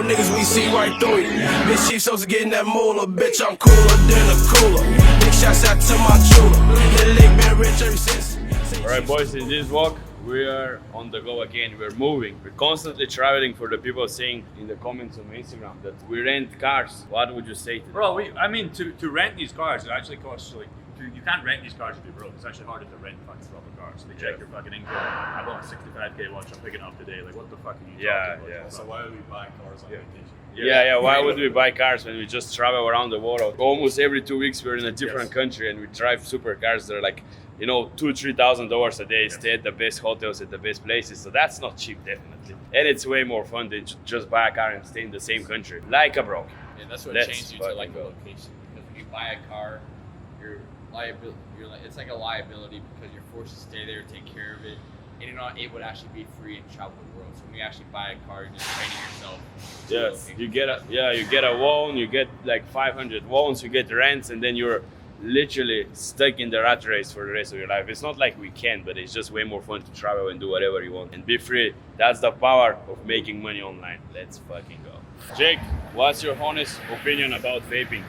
know niggas, we see right through you. Bitch, chief supposed to getting that moolah. Bitch, I'm cooler than a cooler. Big shouts out to my jeweler. The lick been rich ever since. Alright boys, in this vlog, we are on the go again. We're moving. We're constantly traveling. For the people saying in the comments on Instagram that we rent cars. What would you say to them? Bro, to rent these cars, it actually costs like, you can't rent these cars if you're broke. It's actually harder to rent fucking proper cars. They check your fucking income. I bought a 65k watch, I'm picking it up today. Like, what the fuck are you talking about? Yeah. So why would we buy cars on vacation? Yeah. Why would we buy cars when we just travel around the world? Almost every 2 weeks we're in a different country and we drive supercars that are like, you know, $2,000-3,000 a day, stay at the best hotels, at the best places. So that's not cheap, definitely. And it's way more fun than just buy a car and stay in the same country, like a broke. Yeah, that's what changed you to like the location. Because when you buy a car, it's like a liability because you're forced to stay there, take care of it, and you're not able to actually be free and travel the world. So when you actually buy a car, you're just training yourself. Yes, you get a loan, you get like 500 loans, you get rents, and then you're literally stuck in the rat race for the rest of your life. It's not like we can, but it's just way more fun to travel and do whatever you want and be free. That's the power of making money online. Let's fucking go. Jake, what's your honest opinion about vaping?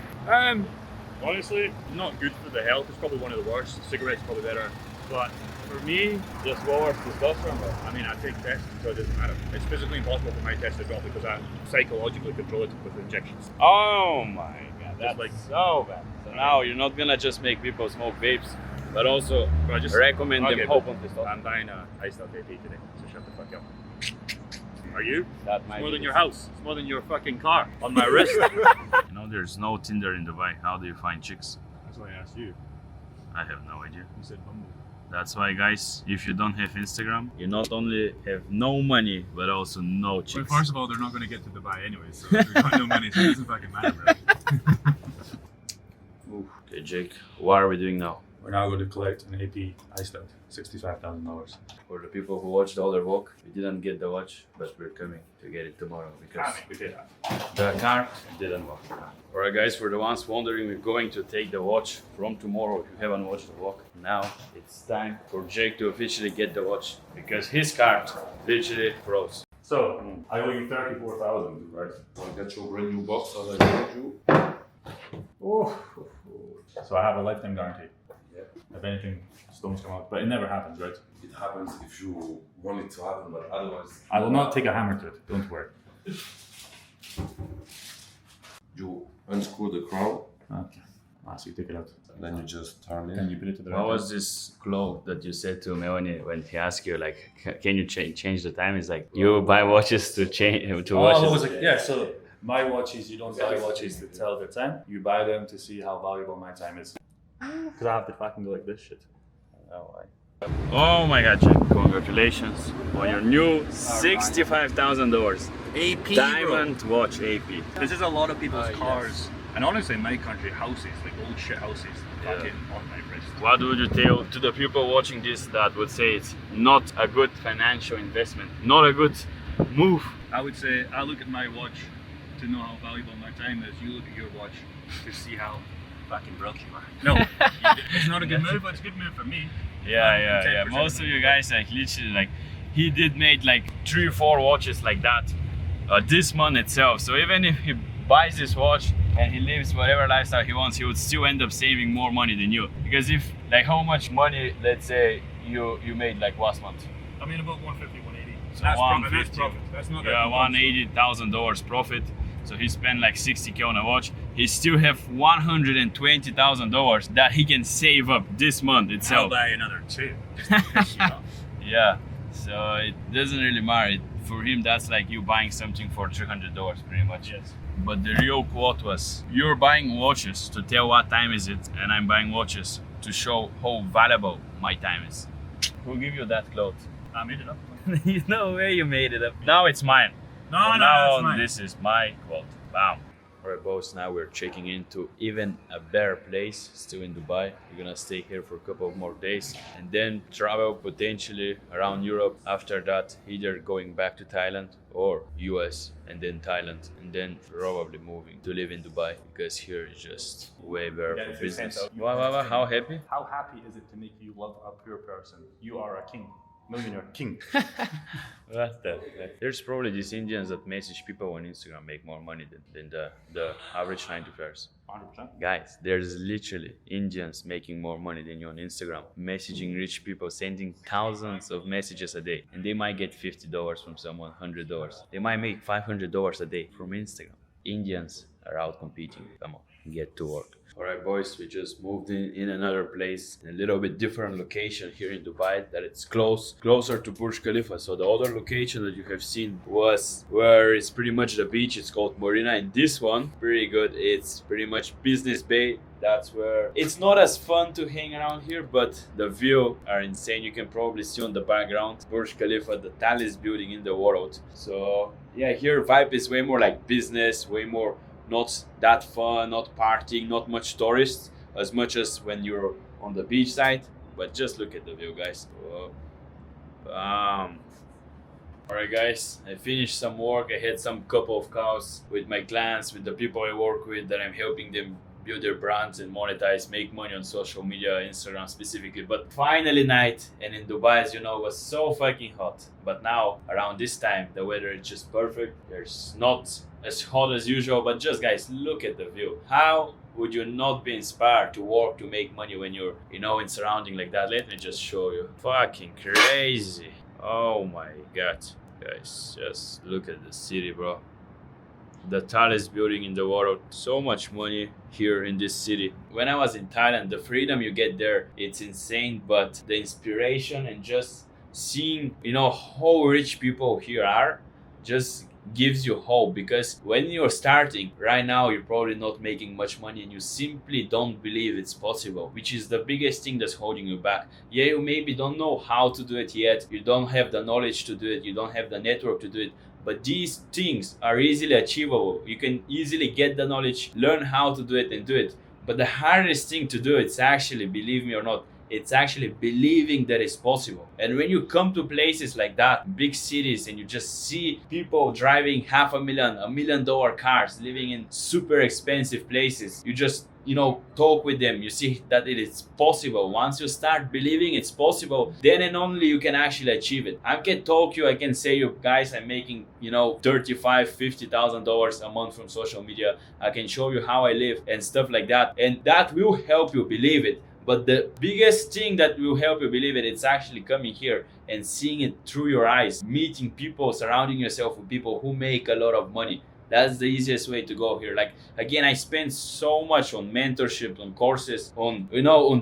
Honestly, not good for the health. It's probably one of the worst. Cigarettes probably better. But for me, Just lowers testosterone. I mean, I take tests, so it doesn't matter. It's physically impossible for my test to drop because I psychologically control it with injections. Oh my god, that's like- so bad. So now you're not gonna just make people smoke vapes, but also But I just recommend them okay, hope but on testosterone. I'm buying a iced latte today, so shut the fuck up. Are you? That It's might more be than your house. It's more than your fucking car on my wrist. You know, there's no Tinder in Dubai. How do you find chicks? That's why I asked you. I have no idea. You said Bumble. That's why, guys, if you don't have Instagram, you not only have no money, but also no Well, chicks. first of all, they're not going to get to Dubai anyway, so we've got no money, so it doesn't fucking matter, bro. Okay, Jake, what are we doing now? We're now going to collect an AP iced out, $65,000. For the people who watched the other walk, we didn't get the watch, but we're coming to get it tomorrow because We did that. the car didn't work. Alright guys, for the ones wondering, we're going to take the watch from tomorrow if you haven't watched the walk. Now it's time for Jake to officially get the watch because his card literally froze. So, I owe you $34,000, right? I'll get you a brand new box as I told you. Oh. So I have a lifetime guarantee. Yeah. If anything, stones come out, but it never happens, right? It happens if you want it to happen, but otherwise. I will not take a hammer to it, don't worry. You unscrew the crown, Okay. So you take it out. then you just turn it. Then you put it to the What right was this clock that you said to Melanie when he asked you like, can you change the time? It's like you buy watches to change to watches. So my watches, you don't buy watches to tell the time. You buy them to see how valuable my time is. Because I have to fucking go like this shit. Oh my god, Jake! Congratulations on your new $65,000 AP, diamond watch AP. This is a lot of people's cars. And honestly, in my country, houses, like old shit houses, fucking on my wrist. What would you tell to the people watching this that would say it's not a good financial investment, not a good move? I would say, I look at my watch to know how valuable my time is. You look at your watch to see how fucking broke you are. No, it's not a good move, but it's a good move for me. Yeah. Most of you guys like literally like he did made like 3 or 4 watches like that this month itself. So even if he buys this watch and he lives whatever lifestyle he wants, he would still end up saving more money than you. Because if like how much money, let's say you made like last month? I mean about 150, 180. So That's 150. profit. That's not that. $180,000 profit. So he spent like 60k on a watch. He still have $120,000 that he can save up this month I'll itself. buy another 2 just to piss you off. Yeah, so it doesn't really matter. For him, that's like you buying something for $300 pretty much. Yes. But the real quote was, you're buying watches to tell what time is it, and I'm buying watches to show how valuable my time is. Who give you that quote? I made it up. No way you made it up. Now it's mine. No, From no, now that's on, mine. this is my quote. Bam. Alright boys, now we're checking into even a better place, still in Dubai. We're gonna stay here for a couple of more days and then travel potentially around Europe. After that, either going back to Thailand or US and then Thailand and then probably moving to live in Dubai because here is just way better Yeah, for it's your business. sense of- Wow, how happy? How happy is it to make you love a pure person? You are a king. Millionaire king. What the heck? There's probably these Indians that message people on Instagram make more money than the average 9 to 5ers. 100%. Guys, there's literally Indians making more money than you on Instagram, messaging rich people, sending thousands of messages a day, and they might get $50 from someone, $100. They might make $500 a day from Instagram. Indians are out competing. Come on, get to work. All right, boys, we just moved in another place, in a little bit different location here in Dubai, that it's closer to Burj Khalifa. So the other location that you have seen was where it's pretty much the beach. It's called Marina, and this one, pretty good. It's pretty much Business Bay. That's where it's not as fun to hang around here, but the view are insane. You can probably see on the background Burj Khalifa, the tallest building in the world. So yeah, here vibe is way more like business, way more not that fun, not partying, not much tourists, as much as when you're on the beach side. But just look at the view, guys. Whoa. Bam. Alright guys, I finished some work. I had some couple of calls with my clients, with the people I work with, that I'm helping them build their brands and monetize, make money on social media, Instagram specifically. But finally night, and in Dubai, as you know, was so fucking hot. But now, around this time, the weather is just perfect. There's not as hot as usual, but just guys, look at the view. How would you not be inspired to work, to make money when you're, in surrounding like that? Let me just show you. Fucking crazy. Oh my God. Guys, just look at the city, bro. The tallest building in the world. So much money here in this city. When I was in Thailand, the freedom you get there, it's insane. But the inspiration and just seeing, how rich people here are, just gives you hope. Because when you're starting right now, you're probably not making much money and you simply don't believe it's possible, which is the biggest thing that's holding you back. Yeah, you maybe don't know how to do it yet. You don't have the knowledge to do it. You don't have the network to do it. But these things are easily achievable. You can easily get the knowledge, learn how to do it and do it. But the hardest thing to do, it's actually, believe me or not, it's actually believing that it's possible. And when you come to places like that, big cities, and you just see people driving $500,000, $1 million cars, living in super expensive places, you just talk with them, you see that it is possible. Once you start believing it's possible, then and only you can actually achieve it. I can talk you, I can say you guys, I'm making $35,000-$50,000 a month from social media. I can show you how I live and stuff like that, and that will help you believe it. But the biggest thing that will help you believe it, it's actually coming here and seeing it through your eyes, meeting people, surrounding yourself with people who make a lot of money. That's the easiest way to go here. Like, again, I spend so much on mentorship, on courses, on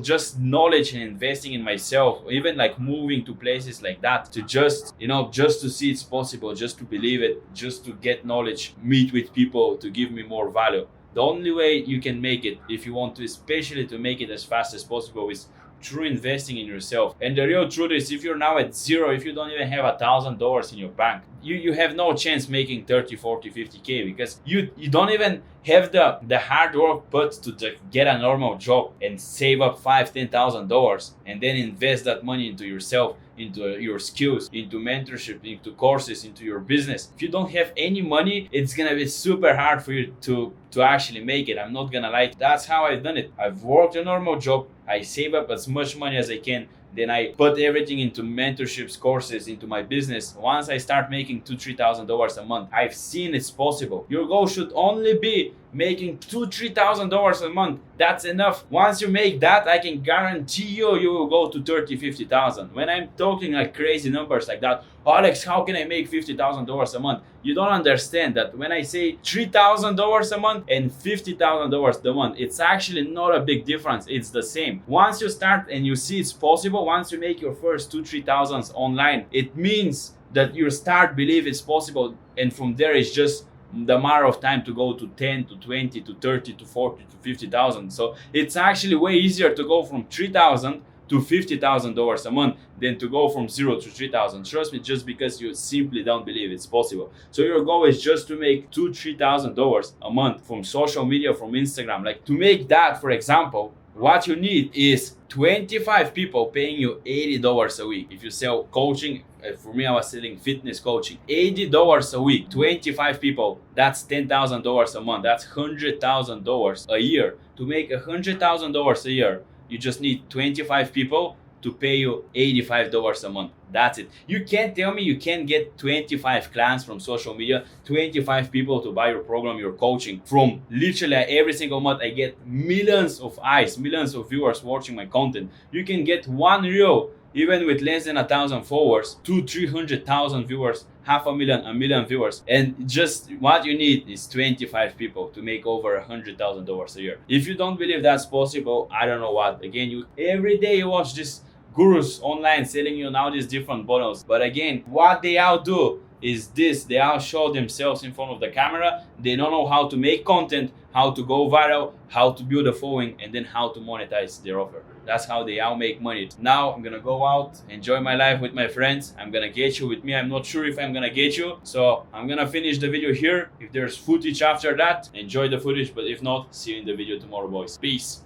just knowledge and investing in myself, even like moving to places like that to just to see it's possible, just to believe it, just to get knowledge, meet with people to give me more value. The only way you can make it, if you want to, especially to make it as fast as possible, is through investing in yourself. And the real truth is, if you're now at zero, if you don't even have $1,000 in your bank, you have no chance making 30, 40, 50K, because you don't even have the hard work put to get a normal job and save up $5,000, $10,000 and then invest that money into yourself, into your skills, into mentorship, into courses, into your business. If you don't have any money, it's gonna be super hard for you to actually make it. I'm not gonna lie. That's how I've done it. I've worked a normal job. I save up as much money as I can. Then I put everything into mentorships, courses, into my business. Once I start making $2,000-$3,000 a month, I've seen it's possible. Your goal should only be making $2,000-$3,000 a month. That's enough. Once you make that, I can guarantee you will go to $30,000, $50,000. When I'm talking like crazy numbers like that, Alex, how can I make $50,000 a month? You don't understand that when I say $3,000 a month and $50,000 a month, it's actually not a big difference. It's the same. Once you start and you see it's possible, once you make your first $2,000-$3,000 online, it means that you start believe it's possible, and from there it's just the matter of time to go to 10 to 20 to 30 to 40 to 50,000. So it's actually way easier to go from $3,000 to $50,000 a month than to go from 0 to 3,000. Trust me, just because you simply don't believe it's possible. So your goal is just to make $2,000-$3,000 a month from social media, from Instagram. Like, to make that, for example, what you need is 25 people paying you $80 a week. If you sell coaching, for me, I was selling fitness coaching, $80 a week, 25 people, that's $10,000 a month. That's $100,000 a year. To make $100,000 a year, you just need 25 people to pay you $85 a month. That's it. You can't tell me you can't get 25 clients from social media, 25 people to buy your program, your coaching. From literally every single month, I get millions of eyes, millions of viewers watching my content. You can get one reel, even with less than 1,000 followers, 200,000-300,000 viewers, 500,000, 1,000,000 viewers. And just what you need is 25 people to make over $100,000 a year. If you don't believe that's possible, I don't know what. Again, you every day you watch this gurus online selling you now these different bottles, but again, what they all do is this: they all show themselves in front of the camera. They don't know how to make content, how to go viral, how to build a following, and then how to monetize their offer. That's how they all make money. Now I'm gonna go out, enjoy my life with my friends. I'm gonna get you with me. I'm not sure if I'm gonna get you, so I'm gonna finish the video here. If there's footage after that, enjoy the footage, but if not, see you in the video tomorrow, boys. Peace.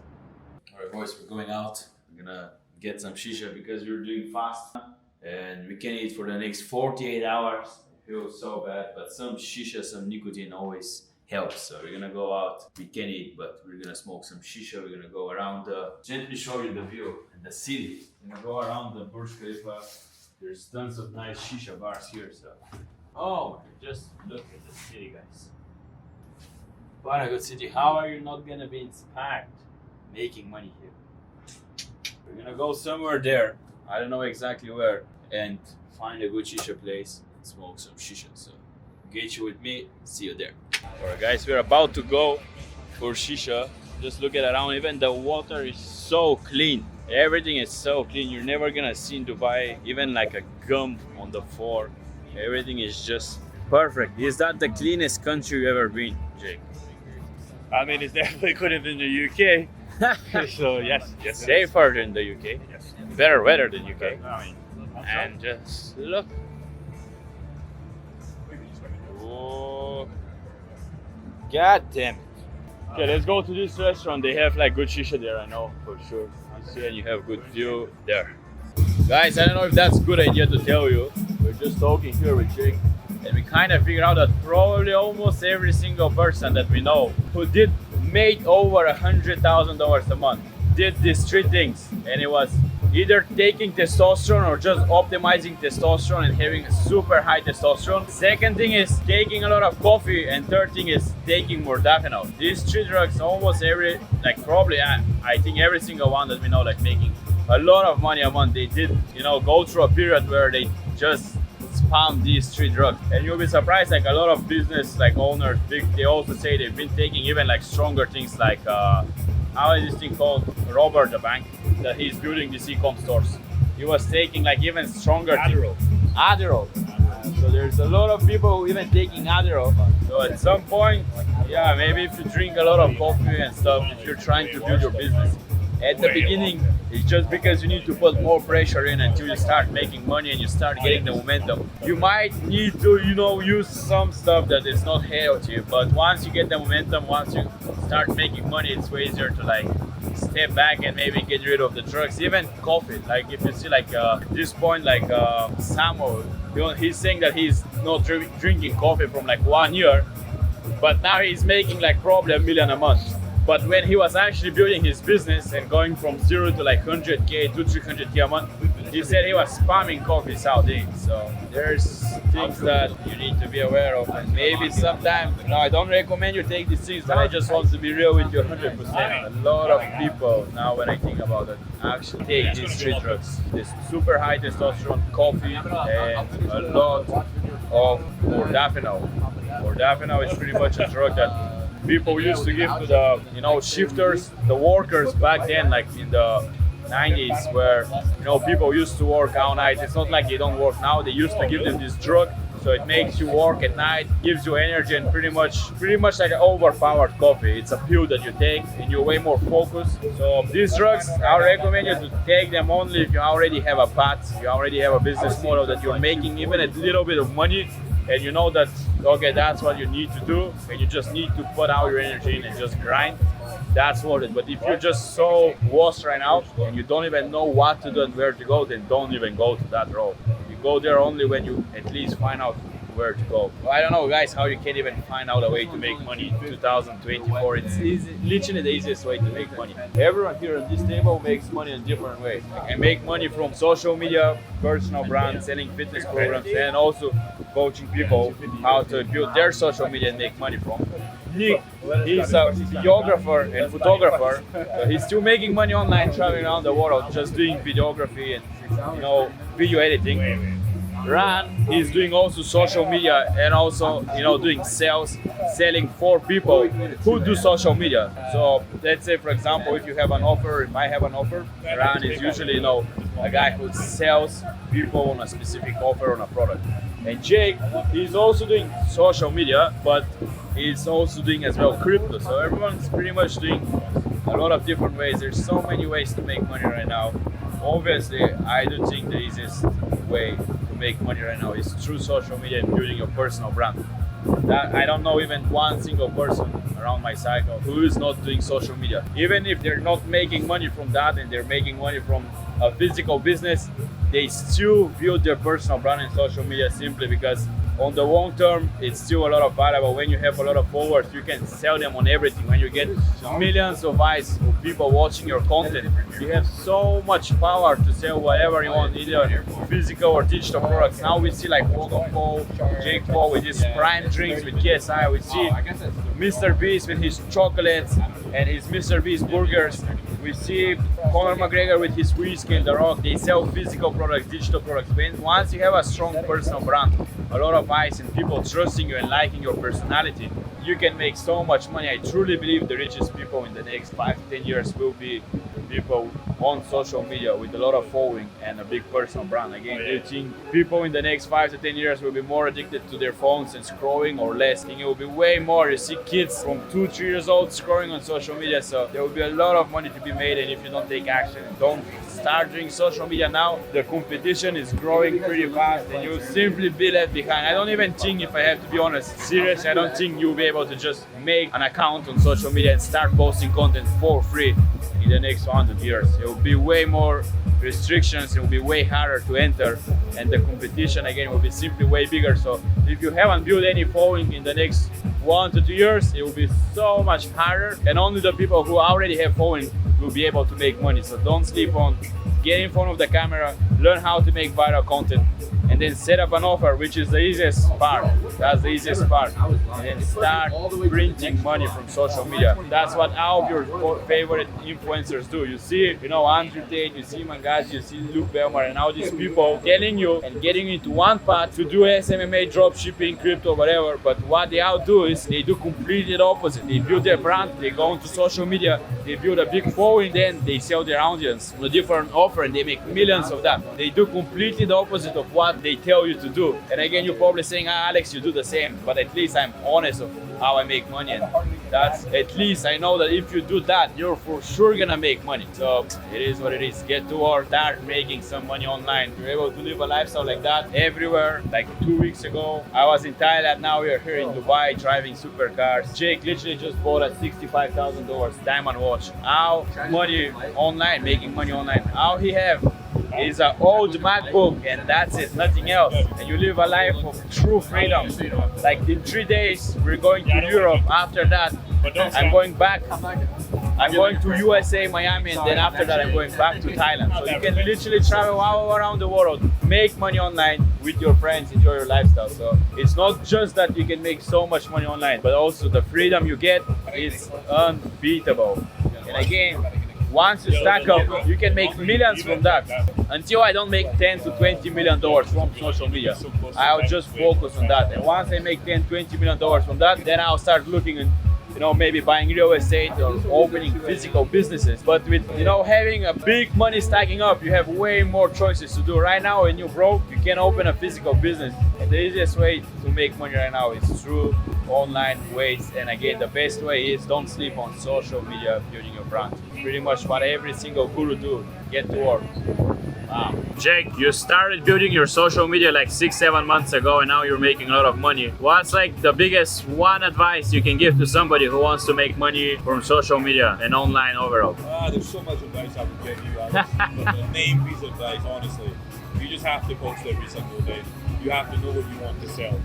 All right, boys, we're going out. I'm gonna get some shisha because we're doing fast and we can eat for the next 48 hours. I feel so bad, but some shisha, some nicotine always helps. So we're gonna go out, we can eat, but we're gonna smoke some shisha. We're gonna go around gently show you the view and the city. We're gonna go around the Burj Khalifa. There's tons of nice shisha bars here, so oh, just look at the city, guys. What a good city. How are you not gonna be inspired making money here? We're gonna go somewhere there, I don't know exactly where, and find a good shisha place, smoke some shisha. So get you with me, see you there. Alright guys, we're about to go for shisha. Just look at around, even the water is so clean. Everything is so clean. You're never gonna see in Dubai even like a gum on the floor. Everything is just perfect. Is that the cleanest country you've ever been, Jake? I mean, it's definitely cleaner than the UK. So yes. Safer than the UK. Yes. Better weather than UK. I mean, And just look. Oh, god damn it. Okay, let's go to this restaurant. They have like good shisha there, I know for sure. You see, and you have good view there. Guys, I don't know if that's a good idea to tell you. We're just talking here with Jake, and we kind of figured out that probably almost every single person that we know who made over $100,000 a month did these three things, and it was either taking testosterone or just optimizing testosterone and having super high testosterone. Second thing is taking a lot of coffee, and third thing is taking modafinil. These three drugs, almost every, like probably I think every single one that we know, like making a lot of money a month, they did, you know, go through a period where they just spam these three drugs. And you'll be surprised, like a lot of business like owners, they also say they've been taking even like stronger things, like how is this thing called, Robert the bank, that he's building these e-com stores. He was taking like even stronger Adderall. So there's a lot of people who even taking Adderall. So at some point, yeah, maybe if you drink a lot of coffee and stuff, if you're trying to build your business, at the beginning, it's just because you need to put more pressure in until you start making money and you start getting the momentum. You might need to, you know, use some stuff that is not healthy, but once you get the momentum, once you start making money, it's way easier to like step back and maybe get rid of the drugs. Even coffee, like if you see like at this point, like Samuel, you know, he's saying that he's not drinking coffee from like 1 year, but now he's making like probably $1 million a month. But when he was actually building his business and going from 0 to like 100K to 300K a month, he said he was spamming coffees all day. So there's things that you need to be aware of, and maybe sometime, no, I don't recommend you take these things, but I just want to be real with you 100%. A lot of people, now when I think about it, actually take these three drugs. This super high testosterone, coffee, and a lot of modafinil. Modafinil is pretty much a drug that people used to give to the, you know, shifters, the workers back then, like in the 90s, where, you know, people used to work all night. It's not like they don't work now. They used to give them this drug, so it makes you work at night, gives you energy, and pretty much like an overpowered coffee. It's a pill that you take and you're way more focused. So these drugs, I recommend you to take them only if you already have a path, you already have a business model that you're making even a little bit of money, and you know that, okay, that's what you need to do, and you just need to put all your energy in and just grind. That's worth it. But if you're just so lost right now and you don't even know what to do and where to go, then don't even go to that road. You go there only when you at least find out where to go. Well, I don't know, guys, how you can even find out a way to make money in 2024. It's easy, literally the easiest way to make money. Everyone here at this table makes money in different ways. I make money from social media, personal brand, selling fitness programs, and also coaching people how to build their social media and make money from. Nick, he's a videographer and photographer. He's still making money online, traveling around the world, just doing videography and video editing. Ran, he's doing also social media and also doing sales, selling for people who do social media. So let's say, for example, if you have an offer, if I have an offer, Ran is usually a guy who sells people on a specific offer on a product. And Jake, he's also doing social media, but he's also doing as well crypto. So everyone's pretty much doing a lot of different ways. There's so many ways to make money right now. Obviously, I do think the easiest way to make money right now is through social media and building your personal brand. I don't know even one single person around my cycle who is not doing social media. Even if they're not making money from that and they're making money from a physical business, they still build their personal brand in social media simply because on the long term, it's still a lot of valuable. When you have a lot of followers, you can sell them on everything. When you get millions of eyes of people watching your content, you have so much power to sell whatever you want, either physical or digital products. Now we see like Logan Paul, Jake Paul with his prime drinks with KSI. We see Mr. Beast with his chocolates and his Mr. Beast burgers. We see Conor McGregor with his whiskey and The Rock. They sell physical products, digital products. Once you have a strong personal brand, a lot of eyes and people trusting you and liking your personality, you can make so much money. I truly believe the richest people in the next 5 to 10 years will be people on social media with a lot of following and a big personal brand. Again, do you think people in the next 5 to 10 years will be more addicted to their phones and scrolling or less? I think it will be way more. You see kids from 2-3 years old scrolling on social media, so there will be a lot of money to be made. And if you don't take action, don't start doing social media now, the competition is growing pretty fast and you'll simply be left behind. I don't even think, if I have to be honest, seriously, I don't think you'll be able to just make an account on social media and start posting content for free in the next 100 years. It will be way more restrictions, it will be way harder to enter, and the competition again will be simply way bigger. So if you haven't built any following in the next 1 to 2 years, it will be so much harder, and only the people who already have following will be able to make money. So don't sleep on, get in front of the camera, learn how to make viral content, and then set up an offer, which is the easiest part. That's the easiest part. And then start printing money from social media. That's what all of your favorite influencers do. You see, Andrew Tate, you see Mangazi, you see Luke Belmar, and all these people telling you and getting into one path to do SMMA, drop shipping, crypto, whatever. But what they all do is they do completely the opposite. They build their brand, they go into social media, they build a big following, then they sell their audience on a different offer and they make millions of that. They do completely the opposite of what they tell you to do. And again, you're probably saying, Alex, you do the same, but at least I'm honest of how I make money, and that's, at least I know that if you do that, you're for sure gonna make money. So it is what it is. Get to work, start making some money online. You're able to live a lifestyle like that everywhere. Like 2 weeks ago, I was in Thailand, now we are here in Dubai driving supercars. Jake literally just bought a $65,000 diamond watch. How money online, making money online. How he have is an old MacBook and that's it, nothing else. And you live a life of true freedom. Like in 3 days, we're going to Europe. After that, I'm going back. I'm going to USA, Miami, and then after that, I'm going back to Thailand. So you can literally travel all around the world, make money online with your friends, enjoy your lifestyle. So it's not just that you can make so much money online, but also the freedom you get is unbeatable. And again, once you stack up, you can make millions from that. Until I don't make $10 to $20 million from social media, I'll just focus on that. And once I make $10, $20 million from that, then I'll start looking and maybe buying real estate or opening physical businesses. But with, having a big money stacking up, you have way more choices to do. Right now, when you're broke, you can open a physical business. And the easiest way to make money right now is through online ways. And again, the best way is don't sleep on social media, building your brand. Pretty much what every single guru do. Get to work. Wow. Jake, you started building your social media like 6-7 months ago and now you're making a lot of money. What's like the biggest one advice you can give to somebody who wants to make money from social media and online overall? There's so much advice I would give you, Alex. But the main piece of advice, honestly, you just have to post every single day. you have to know what you want to sell.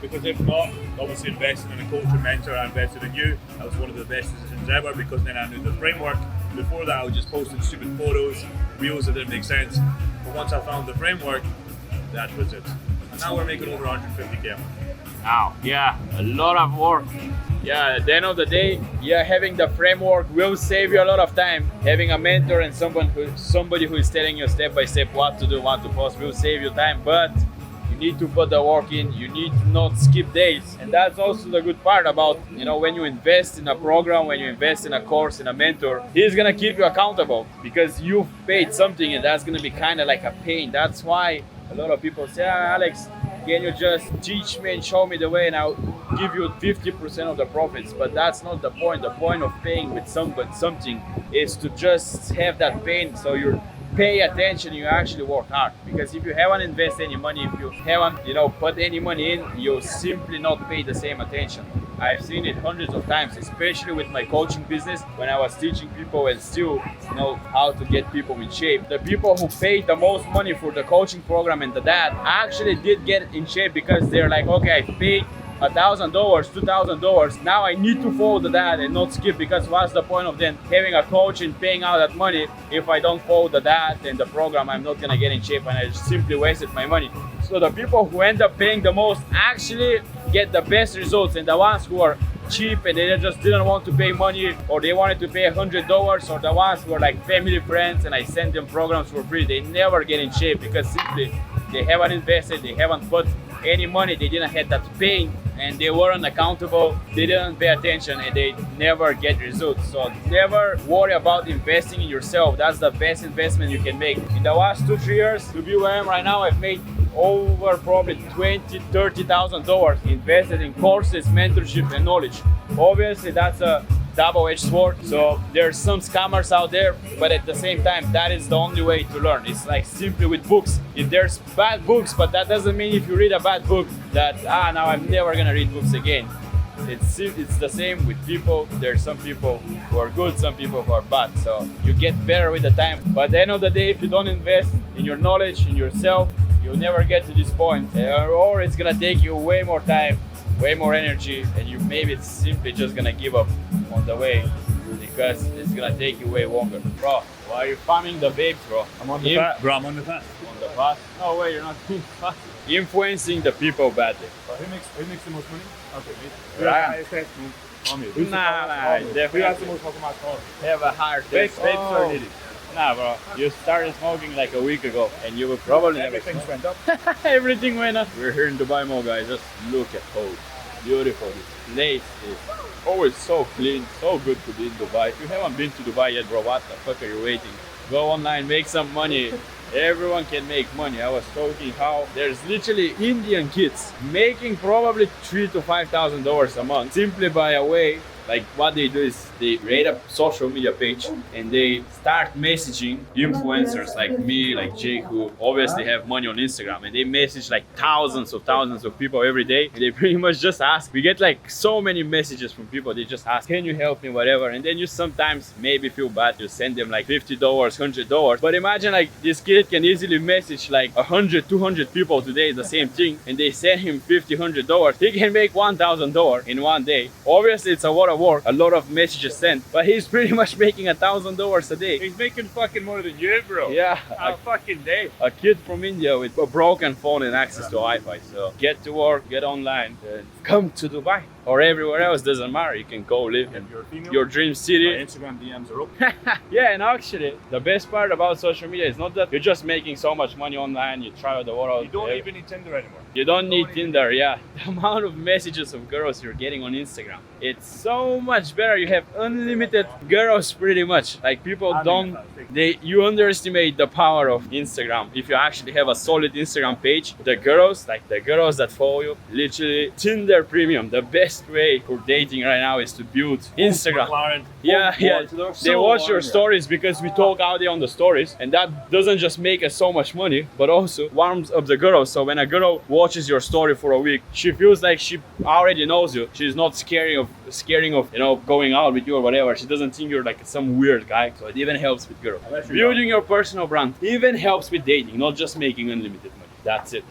Because if not, obviously investing in a coach and mentor, I invested in you. That was one of the best decisions ever because then I knew the framework. Before that, I was just posting stupid photos, reels that didn't make sense. But once I found the framework, that was it. And now we're making over 150K a month. Wow, yeah, a lot of work. Yeah, at the end of the day, yeah, having the framework will save you a lot of time. Having a mentor and somebody who is telling you step by step what to do, what to post will save you time, but you need to put the work in. You need to not skip days. And that's also the good part about, you know, when you invest in a program, when you invest in a course, in a mentor, he's gonna keep you accountable because you've paid something and that's gonna be kind of like a pain. That's why a lot of people say, Alex, can you just teach me and show me the way and I'll give you 50% of the profits? But that's not the point. The point of paying with something is to just have that pain so you pay attention, you actually work hard. Because if you haven't invested any money, if you haven't, you know, put any money in, you'll simply not pay the same attention. I've seen it hundreds of times, especially with my coaching business when I was teaching people and still know how to get people in shape. The people who paid the most money for the coaching program and that actually did get in shape because they're like, okay, I paid $1,000, $2,000. Now I need to follow that and not skip, because what's the point of then having a coach and paying out that money if I don't follow that and the program? I'm not gonna get in shape and I just simply wasted my money. So the people who end up paying the most actually get the best results, and the ones who are cheap and they just didn't want to pay money, or they wanted to pay $100, or the ones who are like family friends and I send them programs for free, they never get in shape because simply they haven't invested, they haven't put any money, they didn't have that pain and they weren't accountable, they didn't pay attention and they never get results. So never worry about investing in yourself. That's the best investment you can make. In the last 2-3 years to be where I am right now, I've made over probably $20,000-$30,000 invested in courses, mentorship and knowledge. Obviously that's a double-edged sword, so there's some scammers out there, but at the same time that is the only way to learn. It's like simply with books. If there's bad books, but that doesn't mean if you read a bad book that now I'm never gonna read books again. It's the same with people. There's some people who are good, some people who are bad, so you get better with the time. But at the end of the day, if you don't invest in your knowledge, in yourself, you'll never get to this point, or it's gonna take you way more time, way more energy, and you maybe it's simply just gonna give up on the way because it's gonna take you way longer. Bro, why are you farming the babes, bro? I'm on the path. Bro, I'm on the path. On the path? No way, you're not doing fast. Influencing the people badly. Who makes the most money? Okay, me. Ryan. Nah, definitely. Who has the most fucking much cars? Have a hard Babes or nitty? Nah, bro. You started smoking like a week ago, and you will probably never Everything's smoke. went up. Everything went up. We're here in Dubai Mall, guys. Just look at how beautiful this place is. Always so clean, so good to be in Dubai. If you haven't been to Dubai yet, bro, what the fuck are you waiting? Go online, make some money. Everyone can make money. I was talking how there's literally Indian kids making probably $3,000 to $5,000 a month simply by a way. Like what they do is they create a social media page and they start messaging influencers like me, like Jake, who obviously have money on Instagram, and they message like thousands of people every day. And they pretty much just ask. We get like so many messages from people. They just ask, can you help me, whatever. And then you sometimes maybe feel bad. You send them like $50, $100. But imagine like this kid can easily message like 100, 200 people today the same thing, and they send him $50, $100. He can make $1,000 in one day. Obviously, it's a lot of work, a lot of messages sent, but he's pretty much making $1,000 a day. He's making fucking more than you, bro. Yeah, A fucking day. a kid from India with a broken phone and access to Wi-Fi. So get to work, get online, and come to Dubai or everywhere else. Doesn't matter. You can go live in If you're a female, your dream my city. Instagram DMs are up. Yeah, and actually, the best part about social media is not that you're just making so much money online. You travel the world. You don't even need Tinder anymore. You don't need Tinder, yeah. The amount of messages of girls you're getting on Instagram, it's so much better. You have unlimited girls pretty much. Like people you underestimate the power of Instagram. If you actually have a solid Instagram page, the girls that follow you, literally Tinder premium. The best way for dating right now is to build Instagram. McLaren, Yeah. They watch your stories. stories because we talk out there on the stories, and that doesn't just make us so much money, but also warms up the girl. So when a girl watches your story for a week, she feels like she already knows you. She's not scaring of going out with you or whatever. She doesn't think you're like some weird guy. So it even helps with girls. Building your personal brand even helps with dating, not just making unlimited money. That's it.